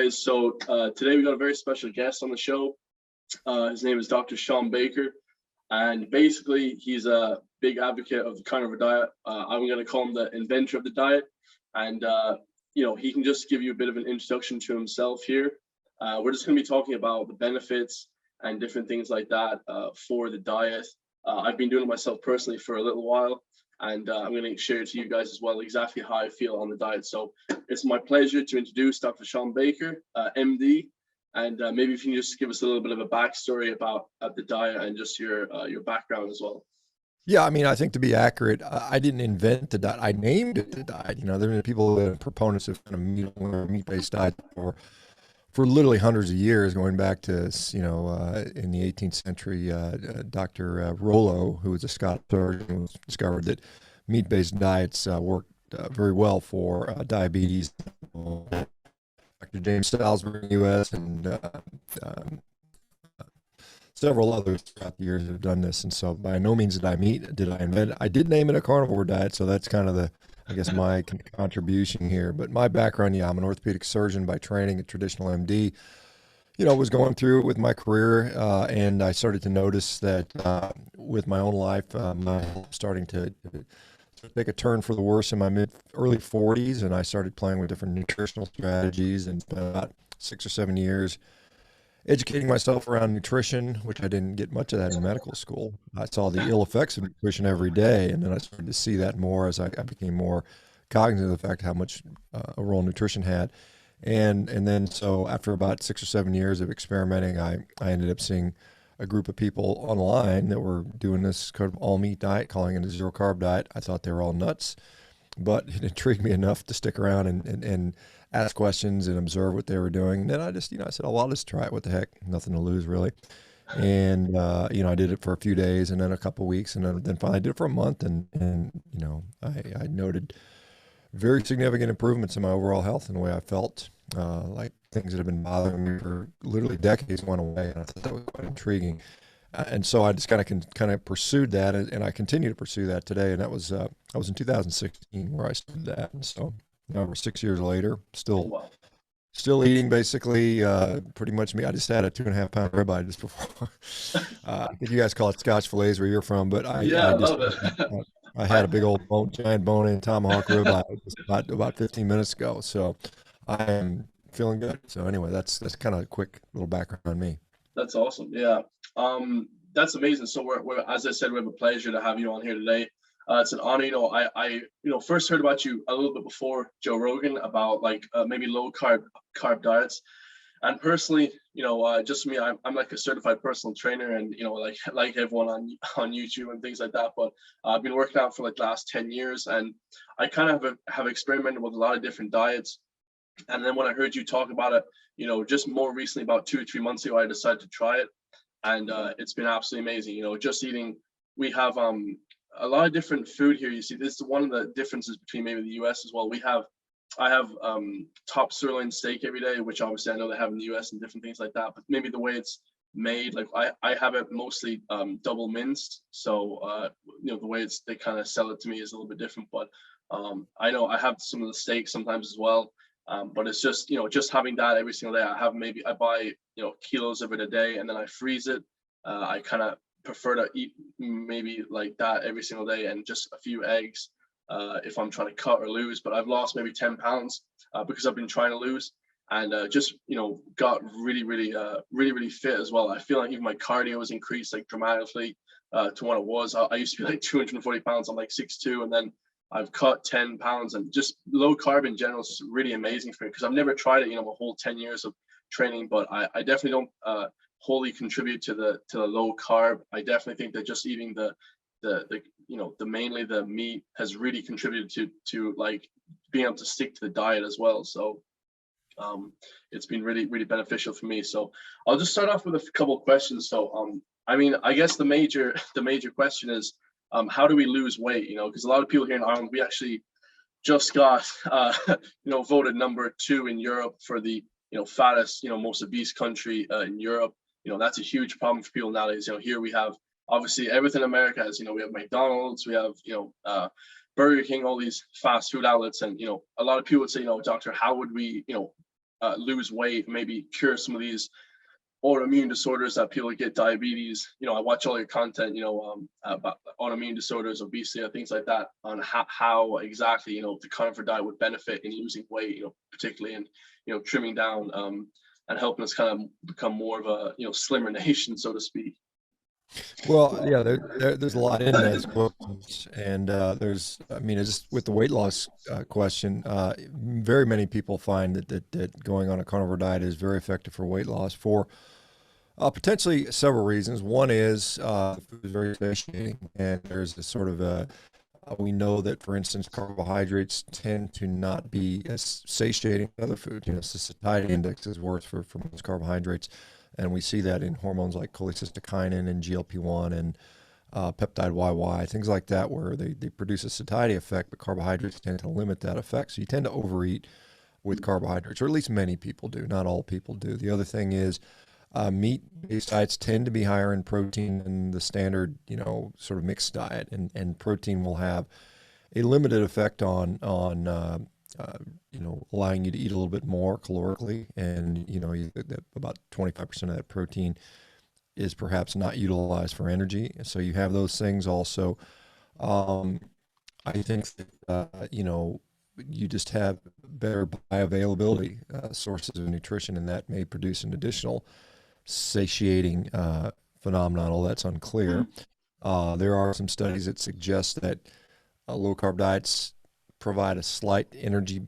guys. So today we got a very special guest on the show. His name is Dr. Shawn Baker, and basically he's a big advocate of the carnivore diet. I'm going to call him the inventor of the diet, and he can just give you a bit of an introduction to himself here. We're just going to be talking about the benefits and different things like that for the diet. I've been doing it myself personally for a little while, and I'm going to share to you guys as well exactly how I feel on the diet. So it's my pleasure to introduce Dr. Shawn Baker, MD, and maybe if you can just give us a little bit of a backstory about the diet and just your background as well. Yeah, I mean, I think to be accurate, I didn't invent the diet. I named it the diet. There have been people that are proponents of kind of meat-based diet for literally hundreds of years, going back to, in the 18th century, Dr. Rollo, who was a Scottish surgeon, discovered that meat-based diets worked very well for diabetes. Dr. James Salisbury in the U.S. and several others throughout the years have done this. And so by no means did I invent it. I did name it a carnivore diet, so that's kind of my contribution here. But my background, I'm an orthopedic surgeon by training, a traditional MD. Was going through it with my career, and I started to notice that with my own life, my health starting to take a turn for the worse in my early 40s, and I started playing with different nutritional strategies and spent about 6 or 7 years educating myself around nutrition, which I didn't get much of that in medical school. I saw the ill effects of nutrition every day, and then I started to see that more as I became more cognizant of the fact how much a role nutrition had. And then so after about 6 or 7 years of experimenting, I ended up seeing a group of people online that were doing this kind of all meat diet, calling it a zero carb diet. I thought they were all nuts, but it intrigued me enough to stick around and ask questions and observe what they were doing. And then I just, I said, oh, I'll just try it. What the heck? Nothing to lose, really. And, I did it for a few days and then a couple of weeks, and then finally I did it for a month. And I noted very significant improvements in my overall health and the way I felt. Like things that have been bothering me for literally decades went away. And I thought that was quite intriguing. And so I just kind of pursued that, and I continue to pursue that today. And that was I was in 2016 where I started that. And so we're 6 years later, still eating basically pretty much me. I just had a 2.5 pound ribeye just before. I think you guys call it Scotch fillets where you're from, but I love it. I had a big old giant bone-in tomahawk ribeye just about 15 minutes ago. So I am feeling good. So anyway, that's kind of a quick little background on me. That's awesome. Yeah. That's amazing. So we're as I said, we have a pleasure to have you on here today. It's an honor. I first heard about you a little bit before Joe Rogan about maybe low carb diets. And personally, just me, I'm like a certified personal trainer, and like everyone on YouTube and things like that. But I've been working out for like the last 10 years, and I kind of have experimented with a lot of different diets. And then when I heard you talk about it, just more recently, about 2 or 3 months ago, I decided to try it, and it's been absolutely amazing. Just eating, we have a lot of different food here. You see, this is one of the differences between maybe the US as well. I have top sirloin steak every day, which obviously I know they have in the US and different things like that, but maybe the way it's made, like I have it mostly double minced. So the way they kind of sell it to me is a little bit different, but I know I have some of the steak sometimes as well. But it's just, just having that every single day. I buy, kilos of it a day, and then I freeze it. I kind of prefer to eat maybe like that every single day, and just a few eggs if I'm trying to cut or lose. But I've lost maybe 10 pounds because I've been trying to lose, and just, got really fit as well. I feel like even my cardio has increased like dramatically to what it was. I used to be like 240 pounds. I'm like 6'2", and then I've cut 10 pounds, and just low carb in general is really amazing for me because I've never tried it, my whole 10 years of training, but I definitely don't wholly contribute to the low carb. I definitely think that just eating the mainly the meat has really contributed to like being able to stick to the diet as well. So it's been really, really beneficial for me. So I'll just start off with a couple of questions. So I guess the major question is, how do we lose weight? Because a lot of people here in Ireland, we actually just got, voted number 2 in Europe for the, fattest, most obese country in Europe. That's a huge problem for people nowadays. Here we have obviously everything America has. We have McDonald's, we have, Burger King, all these fast food outlets, and a lot of people would say, doctor, how would we, lose weight, maybe cure some of these autoimmune disorders that people get diabetes. I watch all your content, about autoimmune disorders, obesity, and things like that, on how exactly, the carnivore diet would benefit in losing weight, particularly in, trimming down, and helping us kind of become more of a, slimmer nation, so to speak. Well, yeah, there's a lot in those questions, and I mean, it's just with the weight loss question, very many people find that going on a carnivore diet is very effective for weight loss for potentially several reasons. One is the food is very satiating, and there's a sort of a we know that, for instance, carbohydrates tend to not be as satiating as other foods. The satiety index is worse for most carbohydrates, and we see that in hormones like cholecystokinin and GLP-1 and peptide YY, things like that, where they produce a satiety effect, but carbohydrates tend to limit that effect. So you tend to overeat with carbohydrates, or at least many people do. Not all people do. The other thing is meat-based diets tend to be higher in protein than the standard, sort of mixed diet, and protein will have a limited effect on allowing you to eat a little bit more calorically, and about 25% of that protein is perhaps not utilized for energy. So you have those things also. I think that you just have better bioavailability sources of nutrition, and that may produce an additional satiating phenomenon. All that's unclear. There are some studies that suggest that low carb diets provide a slight energy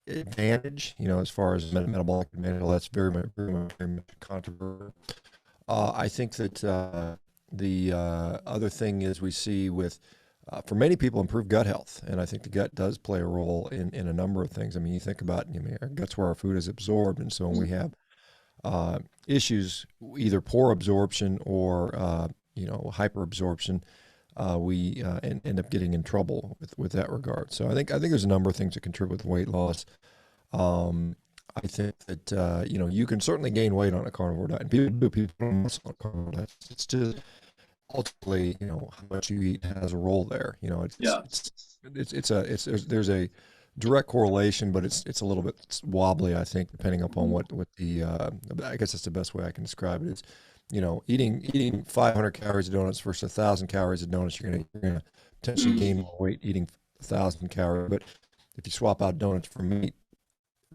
advantage, as far as metabolic advantage. Well, that's very much controversial. I think that the other thing is we see with, for many people, improved gut health. And I think the gut does play a role in a number of things. I mean, you think about, our gut's where our food is absorbed. And so when we have issues, either poor absorption or hyperabsorption, we end up getting in trouble with that regard. So I think there's a number of things that contribute with weight loss. I think that you can certainly gain weight on a carnivore diet. People don't muscle on a carnivore diet. It's just ultimately, how much you eat has a role there. Yeah. There's a direct correlation, but it's a little bit wobbly, I think, depending upon what the I guess that's the best way I can describe it is, eating 500 calories of donuts versus 1,000 calories of donuts, you're gonna potentially gain more weight eating 1,000 calories. But if you swap out donuts for meat,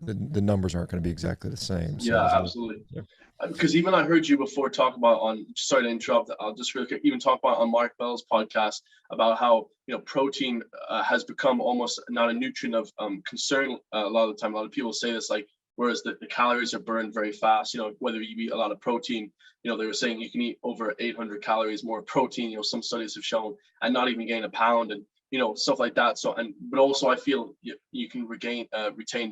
the numbers aren't going to be exactly the same. So Yeah, absolutely. yeah. Because even I heard you before talk about sorry to interrupt, I'll just really quick, even talk about on Mark Bell's podcast about how, protein has become almost not a nutrient of concern a lot of the time. A lot of people say this, like, whereas the calories are burned very fast, whether you eat a lot of protein, they were saying you can eat over 800 calories more protein, some studies have shown, and not even gain a pound, and stuff like that. So, but also I feel you can retain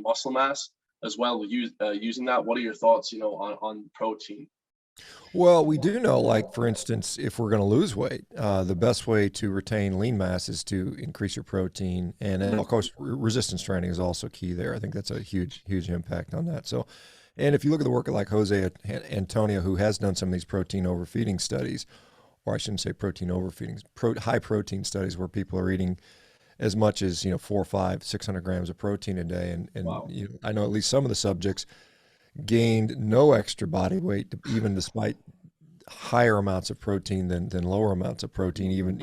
muscle mass as well using that. What are your thoughts, on protein? Well, we do know, like, for instance, if we're going to lose weight, the best way to retain lean mass is to increase your protein. And then, of course, resistance training is also key there. I think that's a huge impact on that. So, and if you look at the work of like Jose Antonio, who has done some of these protein overfeeding studies, or I shouldn't say protein overfeeding, high protein studies where people are eating as much as 400, 500, 600 grams of protein a day, and Wow. I know at least some of the subjects gained no extra body weight, even despite higher amounts of protein than lower amounts of protein, even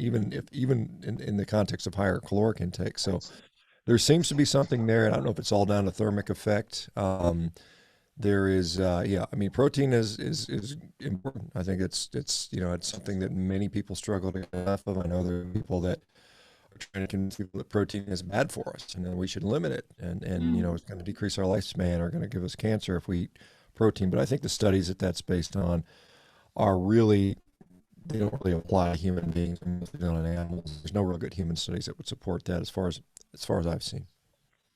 in the context of higher caloric intake. So there seems to be something there, and I don't know if it's all down to thermic effect. There is, I mean, protein is important. I think it's something that many people struggle to get enough of. I know there are people that are trying to convince people that protein is bad for us and then we should limit it, and it's going to decrease our lifespan or going to give us cancer if we eat protein. But I think the studies that's based on are really, they don't really apply to human beings, they're mostly done on animals. There's no real good human studies that would support that as far as I've seen.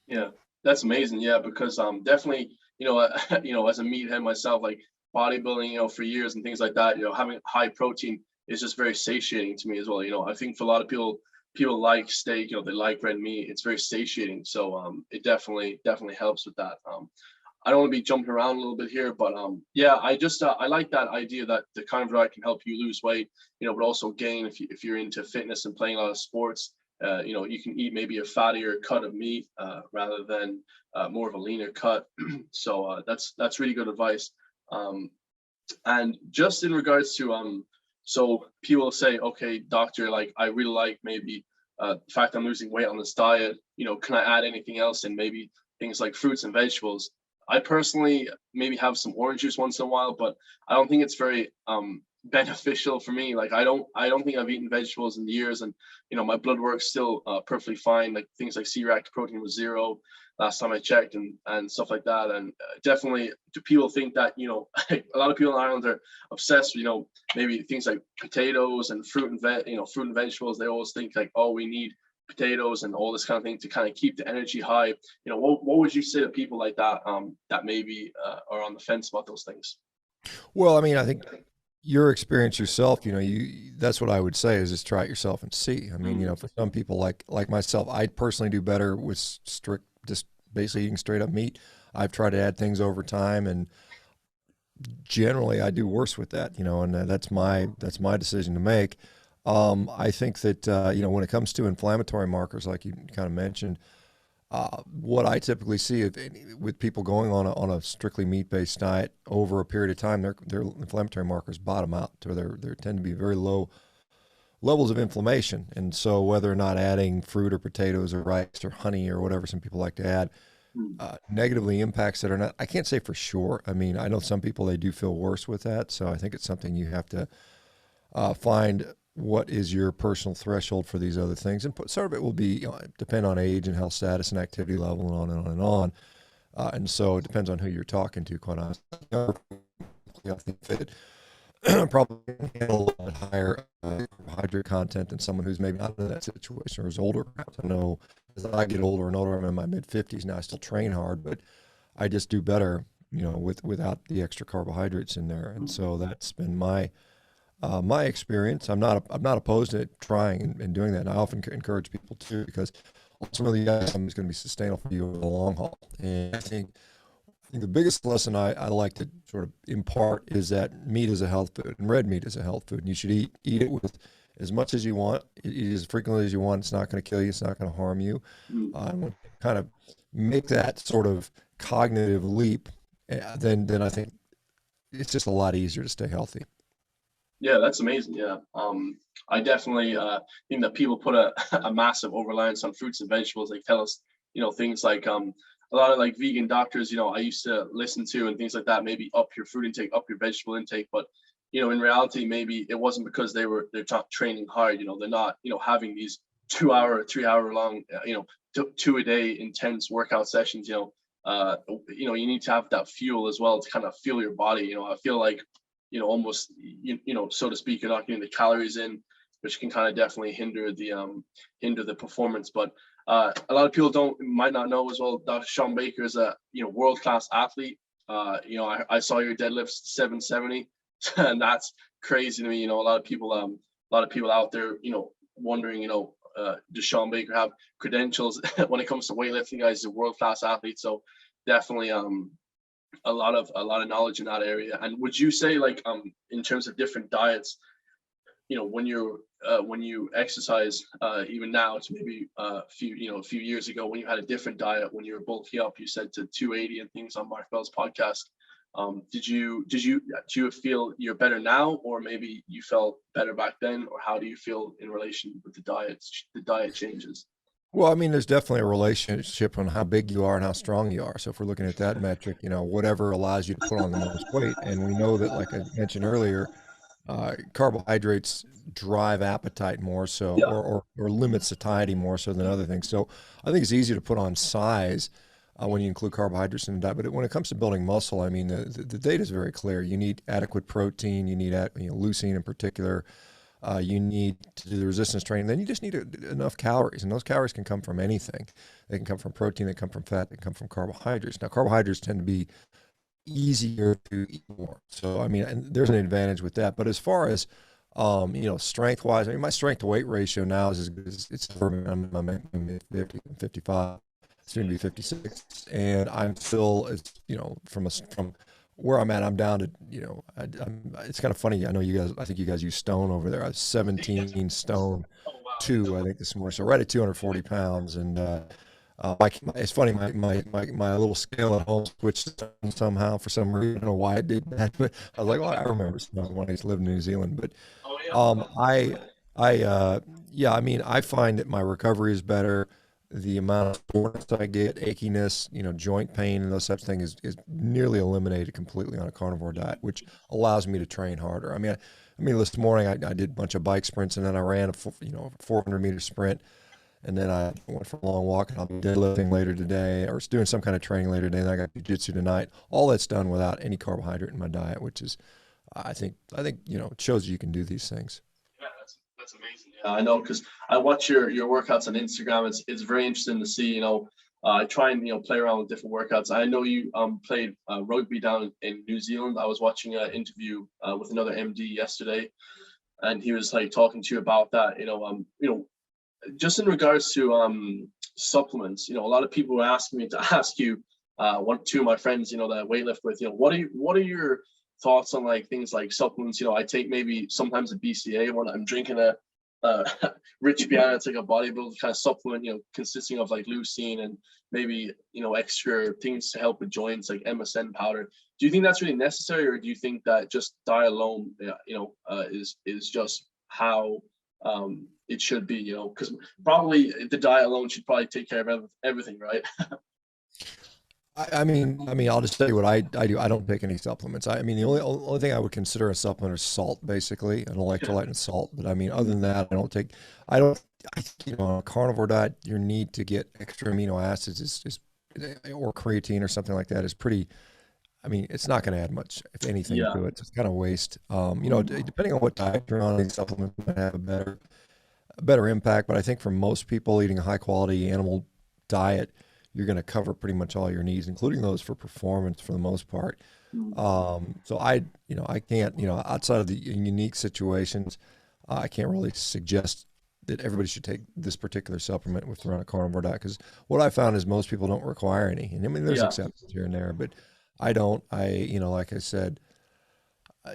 Yeah, that's amazing. Yeah, because definitely, as a meathead myself, like bodybuilding, for years and things like that, having high protein is just very satiating to me as well. I think for a lot of people like steak, they like red meat. It's very satiating. So it definitely helps with that. I don't want to be jumping around a little bit here, but yeah, I just I like that idea that the carnivore diet can help you lose weight, but also gain if you're into fitness and playing a lot of sports. You can eat maybe a fattier cut of meat rather than more of a leaner cut. So that's really good advice. Um, and just in regards to so people say, okay, doctor, like I really like maybe the fact I'm losing weight on this diet. Can I add anything else? And maybe things like fruits and vegetables. I personally maybe have some orange juice once in a while, but I don't think it's very beneficial for me. Like I don't think I've eaten vegetables in years, and my blood work's still perfectly fine. Like things like C-reactive protein was 0 last time I checked, and stuff like that. And definitely, do people think that a lot of people in Ireland are obsessed with maybe things like potatoes and fruit and vegetables. They always think like, oh, we need potatoes and all this kind of thing to kind of keep the energy high. What would you say to people like that that maybe are on the fence about those things? Well, I mean, I think your experience yourself, that's what I would say is just try it yourself and see. I mean, Mm, for some people like myself, I personally do better with strict, just basically eating straight up meat. I've tried to add things over time, and generally I do worse with that, and that's my decision to make. I think that when it comes to inflammatory markers, like you kind of mentioned, what I typically see with people going on a strictly meat-based diet over a period of time, their inflammatory markers bottom out, or they tend to be very low levels of inflammation. And so, whether or not adding fruit or potatoes or rice or honey or whatever some people like to add mm. negatively impacts it or not, I can't say for sure. I mean, I know some people they do feel worse with that, so I think it's something you have to find what is your personal threshold for these other things, and some of it will be depend on age and health status and activity level and on and on and on. And so it depends on who you're talking to. Quite honestly, I think fit probably handle a lot higher carbohydrate content than someone who's maybe not in that situation or is older. I know as I get older and older, I'm in my mid 50s now. I still train hard, but I just do better, without the extra carbohydrates in there. And so that's been my experience. I'm not opposed to trying and doing that. And I often encourage people to, because ultimately that's something that's going to be sustainable for you over the long haul. And I think the biggest lesson I like to sort of impart is that meat is a health food, and red meat is a health food. And you should eat it with as much as you want, eat as frequently as you want. It's not going to kill you. It's not going to harm you. Mm. And when you kind of make that sort of cognitive leap, then I think it's just a lot easier to stay healthy. Yeah, that's amazing. Yeah. I definitely think that people put a massive over reliance on fruits and vegetables. They tell us, things like a lot of like vegan doctors, I used to listen to and things like that, maybe up your fruit intake, up your vegetable intake. But, in reality, maybe it wasn't because they're not training hard, they're not, having these 2 hour, 3 hour long, two a day intense workout sessions, you need to have that fuel as well to kind of fuel your body. I feel like almost so to speak, you're not getting the calories in, which can kind of definitely hinder the performance. But a lot of people might not know as well, Dr. Shawn Baker is a world class athlete. I saw your deadlifts 770, and that's crazy to me. A lot of people out there wondering, does Shawn Baker have credentials when it comes to weightlifting? Guys, he's a world class athlete, so definitely a lot of knowledge in that area. And would you say, like, in terms of different diets, when you exercise, even now to maybe a few years ago when you had a different diet, when you were bulking up, you said to 280 and things on Mark Bell's podcast. Do you feel you're better now, or maybe you felt better back then, or how do you feel in relation with the diet changes? Well, I mean, there's definitely a relationship on how big you are and how strong you are. So if we're looking at that metric, whatever allows you to put on the most weight, and we know that, like I mentioned earlier, carbohydrates drive appetite more so, Yeah. or limit satiety more so than other things. So I think it's easier to put on size when you include carbohydrates in the diet. But when it comes to building muscle, I mean, the data is very clear. You need adequate protein. You need leucine in particular. You need to do the resistance training. Then you just need enough calories, and those calories can come from anything. They can come from protein. They come from fat. They come from carbohydrates. Now, carbohydrates tend to be easier to eat more. So, I mean, and there's an advantage with that. But as far as strength wise, I mean, my strength to weight ratio now is as good as it's ever been. I'm mid 50, 55, soon to be 56, and I'm still, from where I'm at, I'm down to, it's kind of funny. I know you guys, I think you guys use stone over there. I was 17 stone Oh 2, I think, this morning. So right at 240 pounds. And it's funny, my little scale at home switched somehow for some reason. I don't know why it did that, but I was like, oh, I remember when I used to live in New Zealand. But Oh yeah. um, I, yeah, I mean, I find that my recovery is better. The amount of soreness I get, achiness, joint pain, and those types of things is nearly eliminated completely on a carnivore diet, which allows me to train harder. I mean, this morning I did a bunch of bike sprints, and then I ran a 400-meter sprint, and then I went for a long walk, and I'll be deadlifting later today, or doing some kind of training later today. And I got jiu-jitsu tonight. All that's done without any carbohydrate in my diet, which is, I think it shows you can do these things. Yeah, that's amazing. Yeah, I know because I watch your workouts on Instagram. It's very interesting to see. I try and play around with different workouts. I know you played rugby down in New Zealand. I was watching an interview with another MD yesterday, and he was like talking to you about that. Just in regards to supplements. A lot of people were asking me to ask you. Two of my friends, that I weightlift with. What are your thoughts on like things like supplements? I take maybe sometimes a BCA when I'm drinking a Rich Piana. It's like a bodybuilder kind of supplement, consisting of like leucine and maybe extra things to help with joints like MSM powder. Do you think that's really necessary, or do you think that just diet alone, is just how it should be? Because probably the diet alone should probably take care of everything, right? I mean, I'll just tell you what I do. I don't take any supplements. I mean, the only thing I would consider a supplement is salt, basically, an electrolyte and salt. But I mean, other than that, I don't, I think, on a carnivore diet, your need to get extra amino acids or creatine or something like that is pretty. I mean, it's not going to add much, if anything, Yeah. to it. It's kind of waste. Depending on what diet you're on, these supplements might have a better impact. But I think for most people eating a high quality animal diet, you're going to cover pretty much all your needs, including those for performance for the most part. Mm. So I can't, outside of the unique situations, I can't really suggest that everybody should take this particular supplement if they're on a carnivore diet. Because what I found is most people don't require any. And I mean, there's Yeah. exceptions here and there, but I don't. Like I said,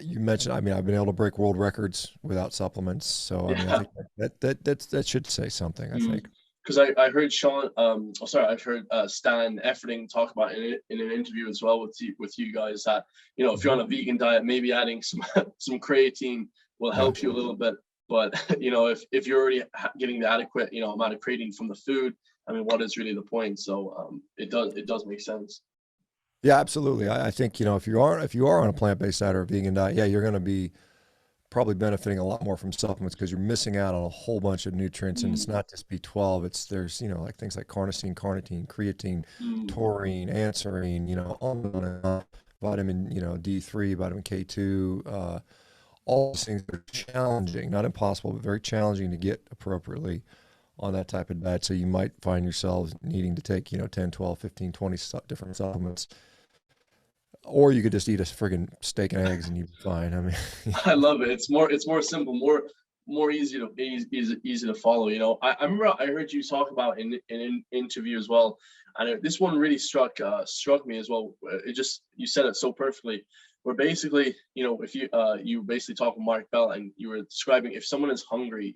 you mentioned. I mean, I've been able to break world records without supplements. So I mean, I Yeah. think that should say something. I think. Because I heard Shawn, I've heard Stan Efferding talk about in an interview as well with you guys that if you're Mhm. on a vegan diet, maybe adding some some creatine will Yeah. help you a little bit. But if you're already getting the adequate amount of creatine from the food, I mean, what is really the point? So it does make sense. Yeah, absolutely. I think, if you are on a plant-based diet or a vegan diet, yeah, you're going to be probably benefiting a lot more from supplements because you're missing out on a whole bunch of nutrients. And it's Mm, not just B12. There's, like things like carnosine, carnitine, creatine, mm, taurine, anserine, on and on. Vitamin, D3, vitamin K2, all these things are challenging, not impossible, but very challenging to get appropriately on that type of diet. So you might find yourselves needing to take, 10, 12, 15, 20 different supplements, or you could just eat a friggin' steak and eggs and you'd be fine. I mean, I love it. It's more simple, more easy to follow. I remember I heard you talk about in an interview as well, and this one really struck me as well. It just you said it so perfectly. Where basically, if you basically talk with Mark Bell and you were describing if someone is hungry,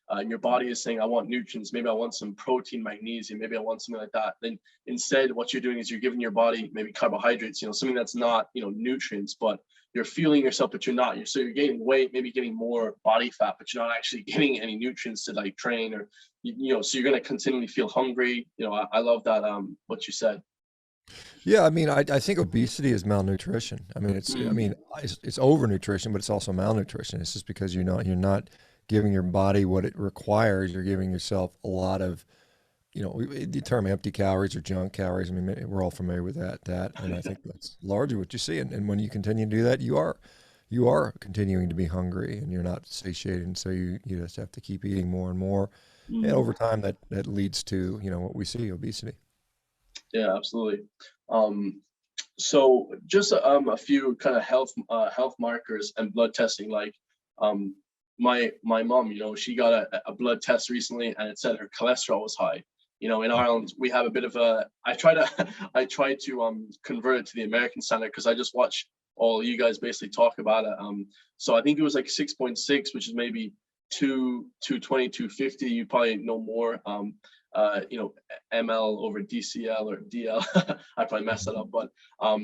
and your body is saying, I want nutrients, maybe I want some protein, magnesium, maybe I want something like that. Then instead, what you're doing is you're giving your body maybe carbohydrates, something that's not, nutrients, but you're fueling yourself, but you're not. So you're gaining weight, maybe getting more body fat, but you're not actually getting any nutrients to like train or, so you're going to continually feel hungry. I love that, what you said. yeah, I mean, I think obesity is malnutrition. I mean, I Mm, mean, it's overnutrition, but it's also malnutrition. It's just because you're not giving your body what it requires. You're giving yourself a lot of, the term empty calories or junk calories. I mean, we're all familiar with and I think that's largely what you see. And when you continue to do that, you are continuing to be hungry and you're not satiated. And so you just have to keep eating more and more. And mm. over time that leads to, what we see, obesity. Yeah, absolutely. Um, So just a few kind of health markers and blood testing. Like um, my mom, she got a blood test recently, and it said her cholesterol was high. In Ireland, we have a bit of a. I try to I try to convert it to the American standard because I just watch all you guys basically talk about it. So I think it was like 6.6, which is maybe 220, 250, you probably know more. You know, ML over DCL or DL. I probably messed that up, but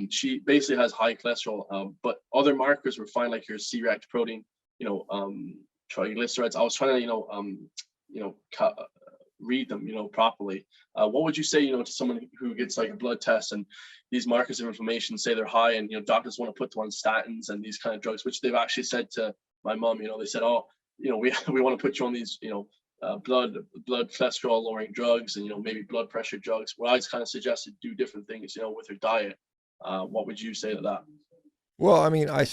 she basically has high cholesterol. But other markers were fine, like your C-reactive protein, you know, triglycerides. I was trying to, you know, read them, you know, properly. What would you say, you know, to someone who gets like a blood test and these markers of inflammation say they're high, and you know, doctors want to put them on statins and these kind of drugs, which they've actually said to my mom, you know, they said, oh, you know, we want to put you on these, you know, blood cholesterol lowering drugs, and you know, maybe blood pressure drugs. Well, I kind of suggested do different things, you know, with your diet. What would you say to that? Well, I mean, I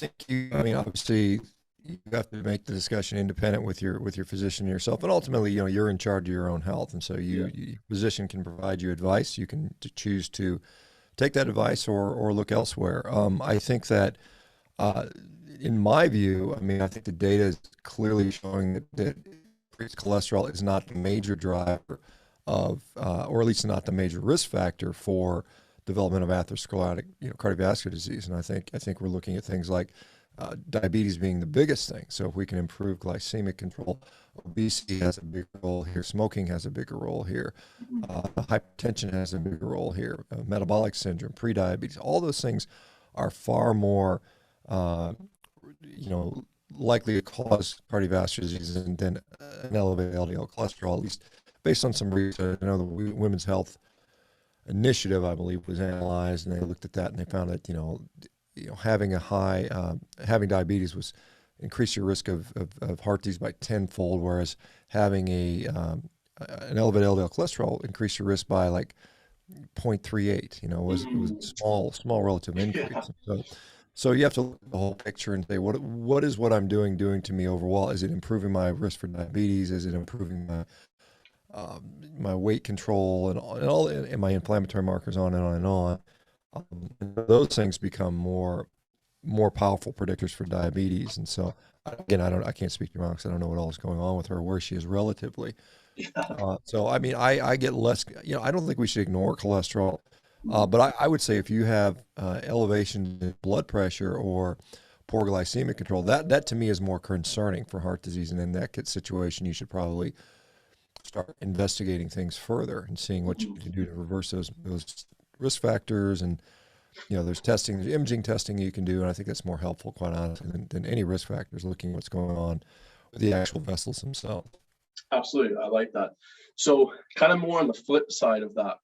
mean, obviously, you have to make the discussion independent with your physician and yourself, and ultimately, you know, you're in charge of your own health, and so Yeah. physician can provide you advice. You can choose to take that advice or look elsewhere. I think that, uh, in my view, I mean, I think the data is clearly showing that increased cholesterol is not the major driver of, or at least not the major risk factor for development of atherosclerotic, you know, cardiovascular disease. And I think we're looking at things like diabetes being the biggest thing. So if we can improve glycemic control, obesity has a big role here. Smoking has a bigger role here. Mhm. Hypertension has a bigger role here. Metabolic syndrome, prediabetes, all those things are far more, uh, you know, likely to cause cardiovascular disease than an elevated LDL cholesterol, at least based on some research. I know the Women's Health Initiative, I believe, was analyzed, and they looked at that and they found that, having a high, having diabetes was increase your risk of heart disease by tenfold, whereas having an elevated LDL cholesterol increased your risk by like 0.38. You know, it was a Mhm. small relative Yeah. increase. So you have to look at the whole picture and say, what is what I'm doing to me overall? Is it improving my risk for diabetes? Is it improving my weight control and my inflammatory markers, on and on and on? Those things become more powerful predictors for diabetes. And so again, I can't speak to your mom because I don't know what all is going on with her, where she is relatively. Yeah. So I mean, I get less. You know, I don't think we should ignore cholesterol, Mhm. but I would say if you have elevation in blood pressure or poor glycemic control, that to me is more concerning for heart disease. And in situation, you should probably start investigating things further and seeing what you Mhm. can do to reverse those risk factors. And you know, there's imaging testing you can do, and I think that's more helpful, quite honestly, than any risk factors. Looking at what's going on with the actual vessels themselves. Absolutely, I like that. So, kind of more on the flip side of that,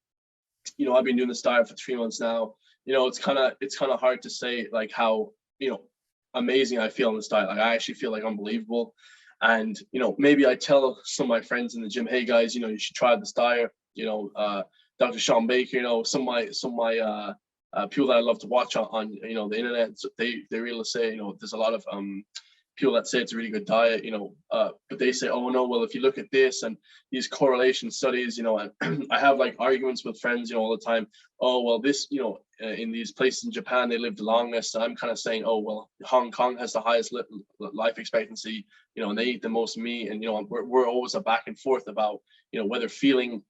you know, I've been doing this diet for 3 months now. You know, it's kind of hard to say like how, you know, amazing I feel on this diet. Like I actually feel like unbelievable. And you know, maybe I tell some of my friends in the gym, hey guys, you know, you should try this diet. You know, Dr. Shawn Baker, you know, some of my people that I love to watch on you know the internet, so they really say, you know, there's a lot of people that say it's a really good diet, you know, but they say, oh no, well, if you look at this and these correlation studies, you know, and I have like arguments with friends, you know, all the time. Oh well, this, you know, in these places in Japan, they live the longest. I'm kind of saying, oh well, Hong Kong has the highest life expectancy, you know, and they eat the most meat, and you know, we're always a back and forth about, you know, whether feeling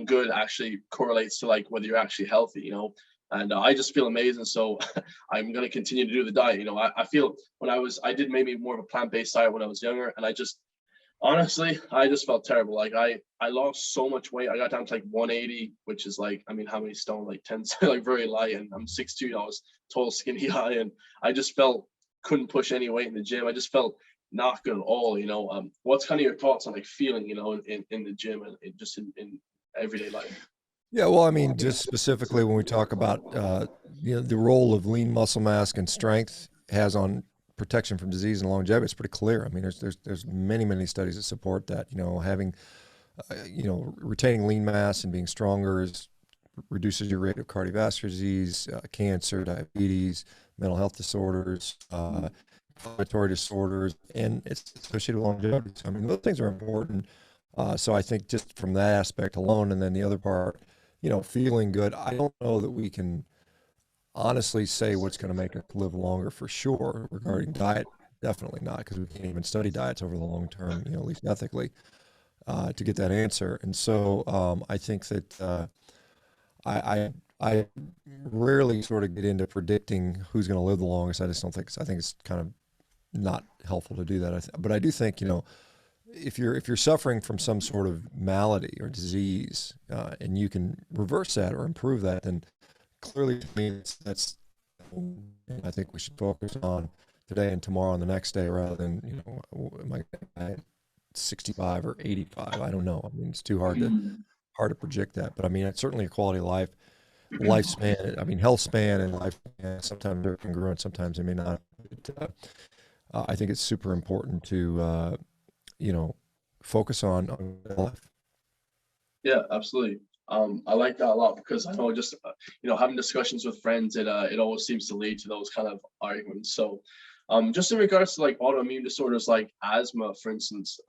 good actually correlates to like whether you're actually healthy, you know. And I just feel amazing. So I'm going to continue to do the diet. You know, I feel I did maybe more of a plant-based diet when I was younger, and I just honestly, I just felt terrible. Like I lost so much weight. I got down to like 180, which is like, I mean, how many stone? Like 10, like very light. And I'm 6'2". I was tall, skinny guy, and I just felt couldn't push any weight in the gym. I just felt not good at all. You know, what's kind of your thoughts on like feeling, you know, in the gym and just in everyday life? Yeah, well, I mean, just specifically when we talk about the role of lean muscle mass and strength has on protection from disease and longevity, it's pretty clear. I mean, there's many studies that support that. You know, having retaining lean mass and being stronger reduces your rate of cardiovascular disease, cancer, diabetes, mental health disorders, inflammatory disorders, and it's associated with longevity. So, I mean, those things are important. So I think just from that aspect alone, and then the other part, you know, feeling good. I don't know that we can honestly say what's going to make us live longer for sure regarding diet. Definitely not, because we can't even study diets over the long term, you know, at least ethically, to get that answer. And so I think that I rarely sort of get into predicting who's going to live the longest. I just don't think. I think it's kind of not helpful to do that. But I do think, if you're suffering from some sort of malady or disease, and you can reverse that or improve that, then clearly to me that's I think we should focus on today and tomorrow and the next day rather than am I at 65 or 85? I don't know. I mean, it's too Mm. hard to project that. But I mean, it's certainly a quality of life, lifespan. I mean, health span and lifespan. Sometimes they're congruent, sometimes they may not. But, I think it's super important to you know focus on life. Yeah, absolutely. I like that a lot because I know just having discussions with friends, it always seems to lead to those kind of arguments. So, just in regards to like autoimmune disorders like asthma, for instance,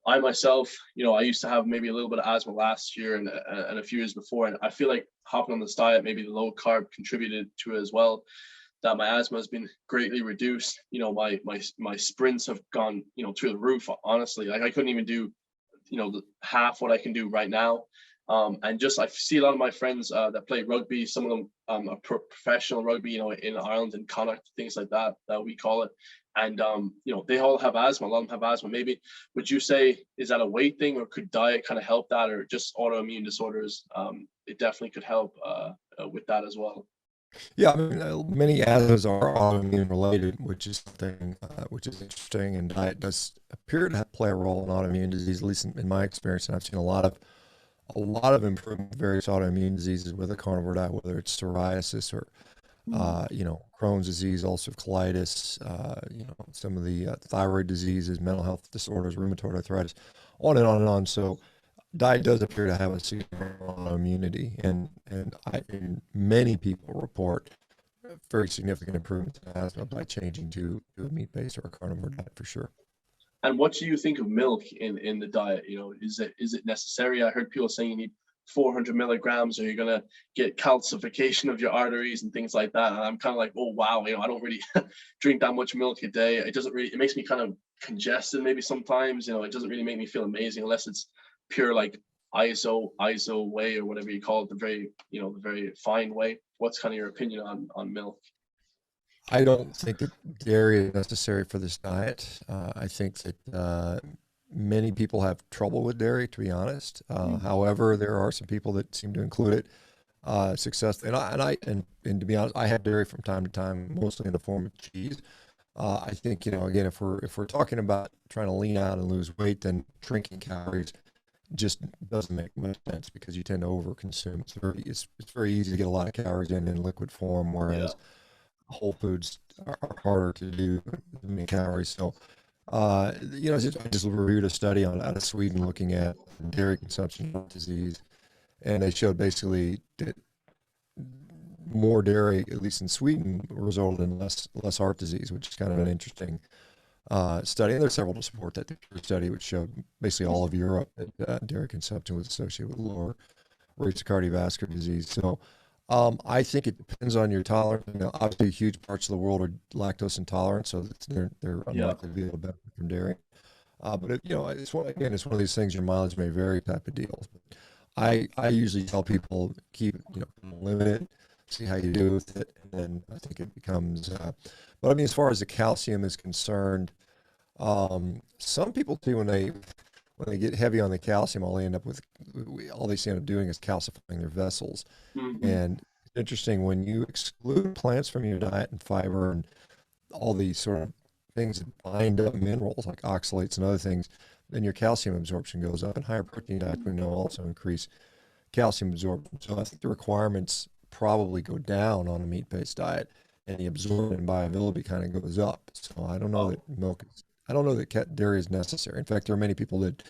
I myself, I used to have maybe a little bit of asthma last year and a few years before, and I feel like hopping on this diet, maybe the low carb contributed to it as well. That my asthma has been greatly reduced. My sprints have gone through the roof. Honestly, like I couldn't even do half what I can do right now. And just I see a lot of my friends that play rugby. Some of them are professional rugby, in Ireland and Connacht, things like that that we call it. And they all have asthma. A lot of them have asthma. Maybe would you say is that a weight thing, or could diet kind of help that, or just autoimmune disorders? It definitely could help with that as well. Yeah, I mean, many asthmas are autoimmune related, which is something which is interesting, and diet does appear to play a role in autoimmune disease, at least in my experience. And I've seen a lot of improvement in various autoimmune diseases with a carnivore diet, whether it's psoriasis or Mm. Crohn's disease, ulcerative colitis, some of the thyroid diseases, mental health disorders, rheumatoid arthritis, on and on and on. So diet does appear to have a significant immunity, and many people report very significant improvements in asthma by changing to a meat-based or a carnivore diet for sure. And what do you think of milk in the diet? Is it necessary? I heard people saying you need 400 milligrams, or you're gonna get calcification of your arteries and things like that. And I'm kind of like, oh wow, I don't really drink that much milk a day. It doesn't really. It makes me kind of congested maybe sometimes. It doesn't really make me feel amazing unless it's pure like ISO whey or whatever you call it, the very fine whey. What's kind of your opinion on milk? I don't think that dairy is necessary for this diet. I think that many people have trouble with dairy, to be honest. Mm. However, there are some people that seem to include it success. And to be honest, I have dairy from time to time, mostly in the form of cheese. I think, again, if we're talking about trying to lean out and lose weight, then drinking calories just doesn't make much sense because you tend to overconsume. It's very easy to get a lot of calories in liquid form, Yeah. whereas whole foods are harder to do than make calories. So, I just reviewed a study out of Sweden looking at dairy consumption for disease, and they showed basically that more dairy, at least in Sweden, resulted in less heart disease, which is kind of an interesting study. And there's several to support that study, which showed basically all of Europe that dairy consumption was associated with lower rates of cardiovascular disease. So I think it depends on your tolerance. Obviously, huge parts of the world are lactose intolerant, so they're Yeah. unlikely to be able to benefit from dairy. But it's one of these things. Your mileage may vary, type of deal. I usually tell people keep limit it, see how you do with it, and then I think it becomes. But I mean, as far as the calcium is concerned, some people too when they get heavy on the calcium, all they end up doing is calcifying their vessels. Hmm. And it's interesting when you exclude plants from your diet and fiber and all these sort of things that bind up minerals like oxalates and other things, then your calcium absorption goes up. And higher protein diets we know also increase calcium absorption. So I think the requirements probably go down on a meat-based diet, and the absorption and bioavailability kind of goes up. So I don't know that dairy is necessary. In fact, there are many people that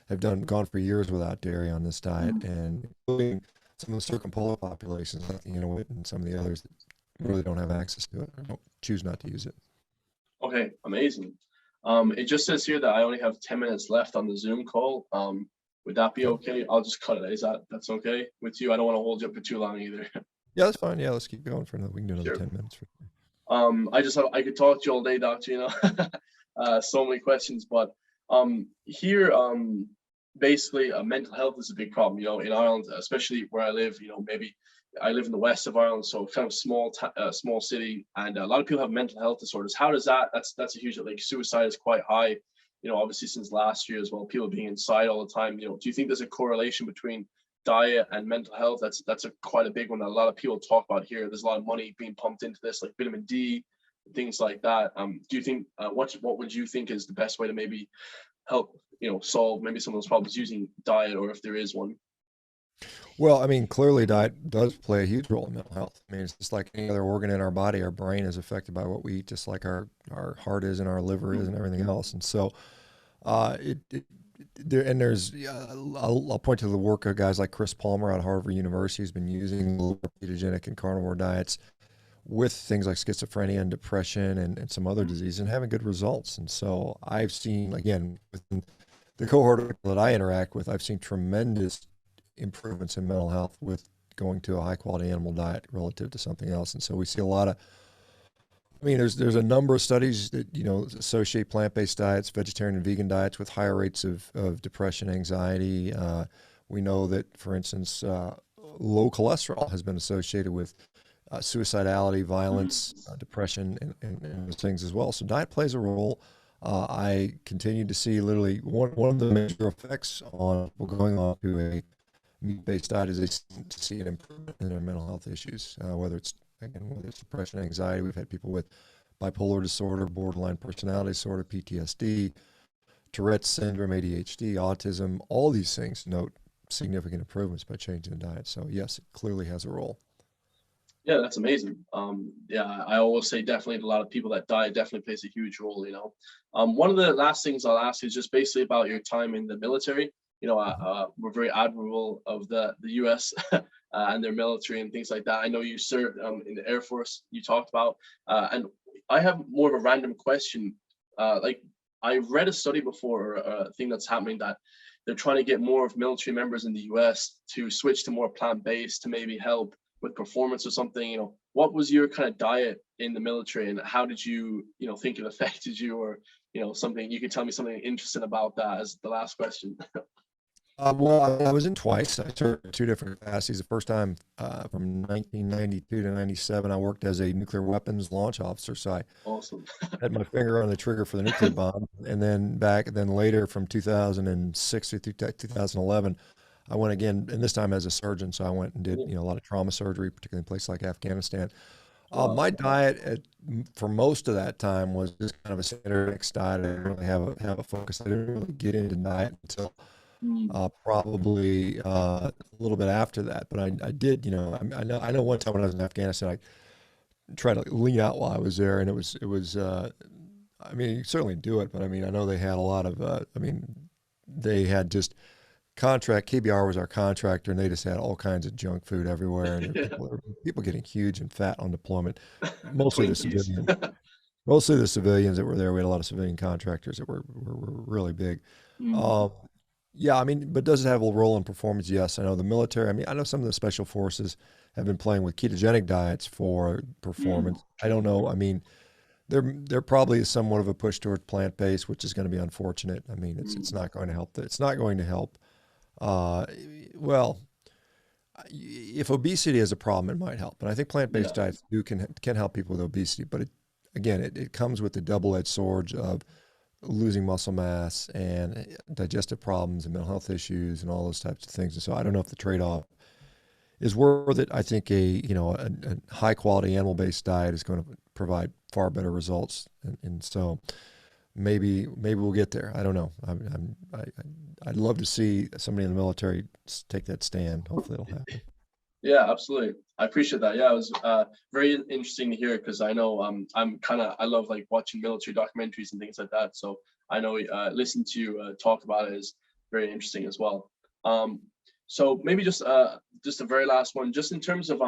have gone for years without dairy on this diet, and including some of the circumpolar populations, like the Inuit and some of the others that really don't have access to it or don't choose not to use it. Okay, amazing. It just says here that I only have 10 minutes left on the Zoom call. Would that be Okay. okay? I'll just cut it. That's okay with you? I don't want to hold you up for too long either. Yeah, that's fine. Yeah, let's keep going for another. We can do another Sure. 10 minutes. I could talk to you all day, doctor, so many questions, but here, basically mental health is a big problem, in Ireland, especially where I live. Maybe I live in the west of Ireland, so kind of small city, and a lot of people have mental health disorders. How does that's a huge, like, suicide is quite high, obviously since last year as well, people being inside all the time. Do you think there's a correlation between diet and mental health? That's a quite a big one that a lot of people talk about here. There's a lot of money being pumped into this, like vitamin D, things like that. Do you think what would you think is the best way to maybe help solve maybe some of those problems using diet, or if there is one? Well, I mean, clearly diet does play a huge role in mental health. I mean, it's just like any other organ in our body. Our brain is affected by what we eat, just like our heart is and our liver is and everything else. And so, there's I'll point to the work of guys like Chris Palmer out of Harvard University, who's been using low ketogenic and carnivore diets with things like schizophrenia and depression and some other diseases and having good results. And so I've seen, again, within the cohort that I interact with, I've seen tremendous improvements in mental health with going to a high quality animal diet relative to something else. And so we see a lot of, I mean, there's a number of studies that, associate plant-based diets, vegetarian and vegan diets with higher rates of depression, anxiety. We know that, for instance, low cholesterol has been associated with suicidality, violence, depression, and those things as well. So diet plays a role. I continue to see literally one of the major effects on people going on to a meat-based diet is they to see an improvement in their mental health issues, whether it's depression, anxiety. We've had people with bipolar disorder, borderline personality disorder, PTSD, Tourette's syndrome, ADHD, autism. All these things note significant improvements by changing the diet. So yes, it clearly has a role. Yeah, that's amazing. Yeah, I always say definitely a lot of people that diet definitely plays a huge role. One of the last things I'll ask is just basically about your time in the military. We're very admirable of the U.S. And their military and things like that. I know you served in the Air Force. You talked about, and I have more of a random question. Like, I read a study before, or a thing that's happening, that they're trying to get more of military members in the U.S. to switch to more plant-based to maybe help with performance or something. What was your kind of diet in the military, and how did you think it affected you, or something you could tell me something interesting about that as the last question? Well, I was in twice. I served in two different capacities. The first time, from 1992 to 97, I worked as a nuclear weapons launch officer. So I Awesome. had my finger on the trigger for the nuclear bomb. And then later from 2006 to 2011, I went again, and this time as a surgeon. So I went and did, a lot of trauma surgery, particularly in places like Afghanistan. Wow. My diet for most of that time was just kind of a standard mixed diet. I didn't really have a focus. I didn't really get into diet until Mm. probably a little bit after that. But I did, I know one time when I was in Afghanistan, I tried to lean out while I was there, and it was. I mean, you certainly do it, but I mean, I know they had a lot of. They had just contract. KBR was our contractor, and they just had all kinds of junk food everywhere, and Yeah. people getting huge and fat on deployment. Mostly the Twinkies. civilian, mostly the civilians that were there. We had a lot of civilian contractors that were really big. Mm. Um, yeah, I mean, but does it have a role in performance? Yes. I know the military. I mean, I know some of the special forces have been playing with ketogenic diets for Mm. performance. I don't know. I mean, there probably is somewhat of a push towards plant-based, which is going to be unfortunate. I mean, it's Mm. not going to help. It's not going to help. Uh, well, if obesity is a problem, it might help. And I think plant-based Yeah. diets can help people with obesity, but it comes with the double-edged sword of losing muscle mass and digestive problems and mental health issues and all those types of things. And so I don't know if the trade-off is worth it. I think a high quality animal based diet is going to provide far better results. And so maybe we'll get there. I don't know. I'd love to see somebody in the military take that stand. Hopefully it'll happen. Yeah, absolutely. I appreciate that. Yeah, it was very interesting to hear, because I know I love like watching military documentaries and things like that. So I know listening to you talk about it is very interesting as well. Um, so maybe just a very last one, just in terms of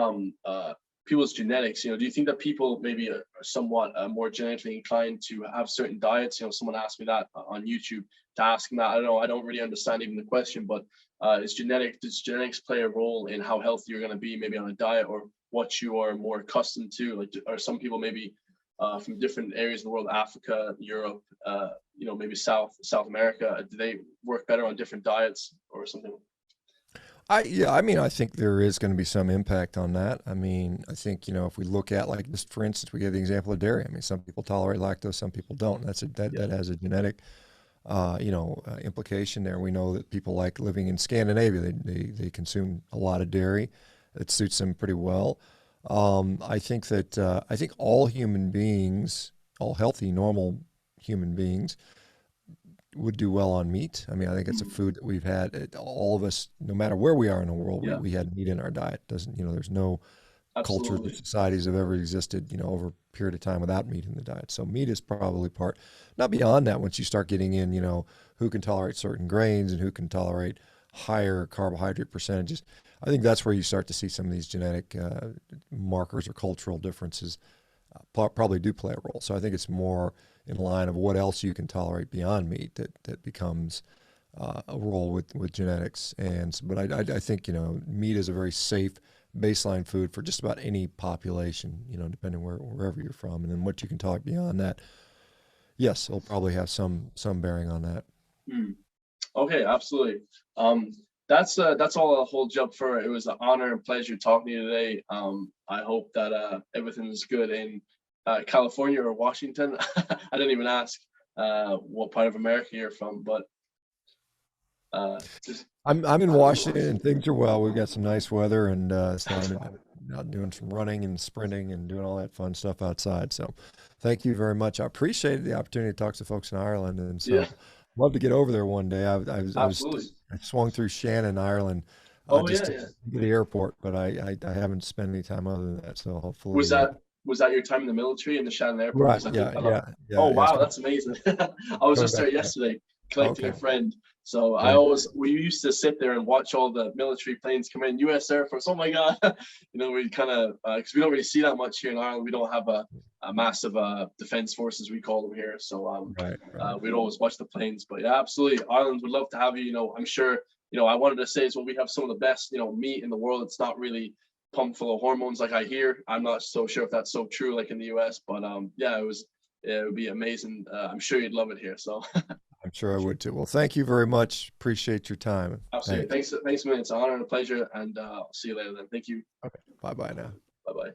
people's genetics. Do you think that people maybe are somewhat more genetically inclined to have certain diets? Someone asked me that on YouTube, to ask them that. I don't know. I don't really understand even the question, but does genetics play a role in how healthy you're going to be, maybe on a diet, or what you are more accustomed to? Like, are some people maybe from different areas of the world, Africa, Europe, maybe South America? Do they work better on different diets or something? Yeah, I mean, I think there is going to be some impact on that. I mean, I think, if we look at, like, just for instance, we gave the example of dairy. I mean, some people tolerate lactose, some people don't. That Yeah, has a genetic, implication there. We know that people like living in Scandinavia, they consume a lot of dairy. It suits them pretty well. I think all human beings, all healthy, normal human beings, would do well on meat. I mean, I think it's a mm, food that we've had, all of us, no matter where we are in the world, yeah, we had meat in our diet. Doesn't, there's no cultures or absolutely. societies have ever existed, over a period of time without meat in the diet. So meat is probably part. Now beyond that, once you start getting in, who can tolerate certain grains and who can tolerate higher carbohydrate percentages, I think that's where you start to see some of these genetic markers or cultural differences probably do play a role. So I think it's more in line of what else you can tolerate beyond meat that becomes a role with genetics. But I think, meat is a very safe baseline food for just about any population, depending wherever you're from, and then what you can tolerate beyond that. Yes, it'll probably have some bearing on that. Mm. Okay, absolutely. Um, that's all I'll hold you up for. It was an honor and pleasure talking to you today. I hope that everything's good in California or Washington. I didn't even ask what part of America you're from, but just I'm in Washington and things are well. We've got some nice weather, and so I'm out doing some running and sprinting and doing all that fun stuff outside. So thank you very much. I appreciated the opportunity to talk to folks in Ireland, and yeah, so love to get over there one day. absolutely. I swung through Shannon, Ireland, Oh just yeah, to yeah. the airport, but I haven't spent any time other than that. So Was hopefully, that your time in the military in the Shannon airport? right, Because I think yeah, a lot. yeah, yeah, Oh yeah. It's wow, that's amazing. I was coming just there back. Yeah. yesterday collecting Okay, a friend. So great. we used to sit there and watch all the military planes come in, U.S. Air Force. Oh my God, we kind of because we don't really see that much here in Ireland. We don't have a massive defense forces we call them here. So Right, right. we'd always watch the planes. But yeah, absolutely, Ireland would love to have you. I'm sure. I wanted to say is well, we have some of the best meat in the world. It's not really pumped full of hormones like I hear. I'm not so sure if that's so true like in the US, but yeah, it would be amazing. I'm sure you'd love it here. So I'm sure I would too. Well, thank you very much. Appreciate your time. absolutely. Thanks. Thanks a million. It's an honor and a pleasure. And I'll see you later then. Thank you. Okay. Bye bye now. Bye bye.